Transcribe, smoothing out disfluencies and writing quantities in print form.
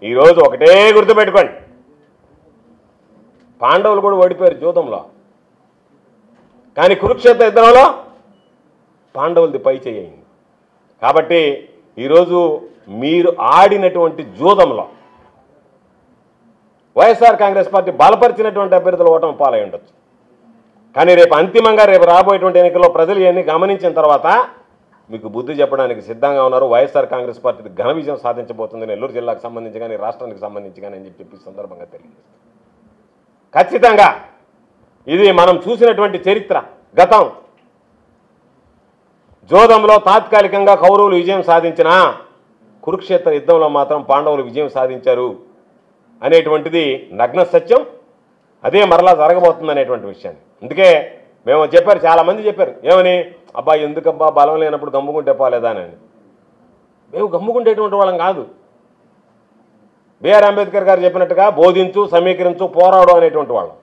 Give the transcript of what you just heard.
ఈరోజు ఒకటే గుర్తుపెట్టుకోండి, పాండవులు కూడా ఓడిపోయారు జూదంలో, కానీ కురుక్షేత్ర యుద్ధంలో పాండవులది పై చేయింది. కాబట్టి ఈరోజు మీరు ఆడినటువంటి జూదంలో వైఎస్ఆర్ కాంగ్రెస్ పార్టీ బలపరిచినటువంటి అభ్యర్థులు ఓటమి పాలై ఉండొచ్చు. కానీ రేపు అంతిమంగా రేపు రాబోయేటువంటి ఎన్నికల్లో ప్రజలు ఇవన్నీ గమనించిన తర్వాత మీకు బుద్ధి చెప్పడానికి సిద్ధంగా ఉన్నారు. వైఎస్ఆర్ కాంగ్రెస్ పార్టీ ఘన విజయం సాధించబోతుంది నెల్లూరు జిల్లాకు సంబంధించి కానీ రాష్ట్రానికి సంబంధించి కానీ అని చెప్పి సందర్భంగా తెలియజేస్తుంది. ఖచ్చితంగా ఇది మనం చూసినటువంటి చరిత్ర. గతం జోదంలో తాత్కాలికంగా కౌరవులు విజయం సాధించినా కురుక్షేత్ర యుద్ధంలో మాత్రం పాండవులు విజయం సాధించారు అనేటువంటిది నగ్న సత్యం. అదే మరలా జరగబోతుంది అనేటువంటి విషయాన్ని అందుకే మేము చెప్పారు, చాలామంది చెప్పారు ఏమని, అబ్బాయి ఎందుకబ్బా బలం లేనప్పుడు గమ్ముకుంటే పోలేదా అని. మేము గమ్ముకుంటేటువంటి వాళ్ళం కాదు. బిఆర్ అంబేద్కర్ గారు చెప్పినట్టుగా బోధించు, సమీకరించు, పోరాడు అనేటువంటి వాళ్ళం.